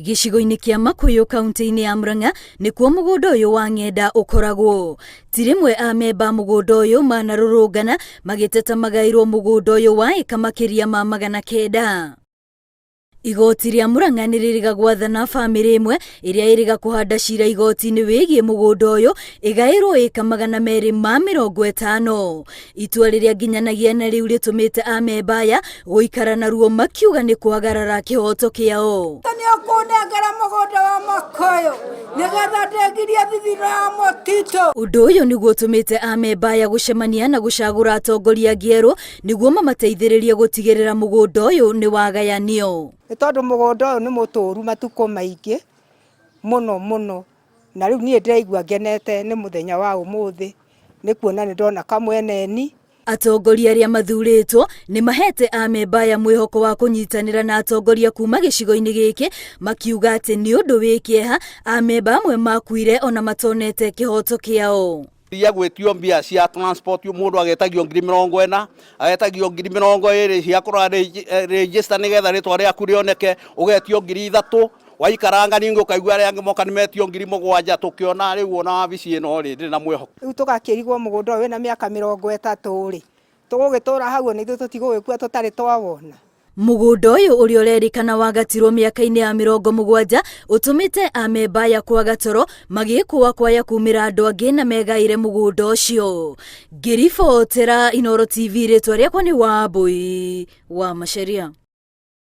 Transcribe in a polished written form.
Gĩcigo-inĩ kĩa Makuyu kaunti-inĩ ya Murang'a nĩkuo mũgũnda ũyũ wa ng'enda ũkoragwo. Ti rĩmwe amemba mũgũnda ũyũ manarũrũngana magĩteta magaĩrwo mũgũnda ũyũ wa ĩka makĩria ma 900. Igoti rĩa Murang'a nĩrĩrĩga gwathana bamĩrĩ ĩmwe ĩrĩa ĩrĩga kũhanda cira igoti-inĩ wĩgiĩ mũgũnda ũyũ ĩgaĩrwo ĩka 250. Itua rĩrĩa nginyanagia na rĩu rĩtũmĩte amemba aya gũikara naruo makiuga nĩ kwagarara kĩhoto kĩao. Ũndũ ũyũ nĩguo ũtũmĩte amemba aya gũcemania na gũcagũra atongoria ngĩerũ nĩguo mamateithĩrĩrie gũtigĩrĩra mũgũnda ũyũ nĩ wagayanio. Nĩ tondũ mũgũnda ũyũ nĩ mũtũru matukũ maingĩ mũno na rĩu niĩ ndĩraigua ngenete nĩ mũthenya wa ũmũthĩ nĩ kuona nĩ ndona kamweneni. Atongoria arĩa mathurĩtwo nĩ mahete amemba aya mwĩhoko wa kũnyitanĩra na atongoria kuma gĩcigo-inĩ gĩkĩ makiuga atĩ nĩ ũndũ wĩ kĩeha amemba amwe makuire ona matonete kĩhoto kĩao. Ria gwĩtio mbia cia transport mũndũ agetagio 40,000 agetagio 20,000 cia kũra register nĩgetha rĩtwa rĩaku rĩoneke ũgetio 3,000 waikaranga ningĩ ũkaigua arĩa angĩ moka nĩmetio 7,000 tũkĩona rĩu ona wabici ĩno rĩ na mwĩhoko. Rĩu tũgakĩrigwo mũgũnda ũyũ wĩna mĩaka 30 rĩ tũgũgĩtũra hau na ithuĩ tũtigũgĩkua tũtarĩ twawona. Mũgũnda ũyũ ũrĩa ũrerĩkana wagatirwo mĩaka-inĩ ya 70 ũtũmĩte amemba aya kwaga toro magĩkũa kwaya kumĩra andũ angĩ na megaĩre mũgũnda ũcio. Ngĩribotera Inooro TV rĩtwa rĩakwa nĩ Wambui wa Macharia.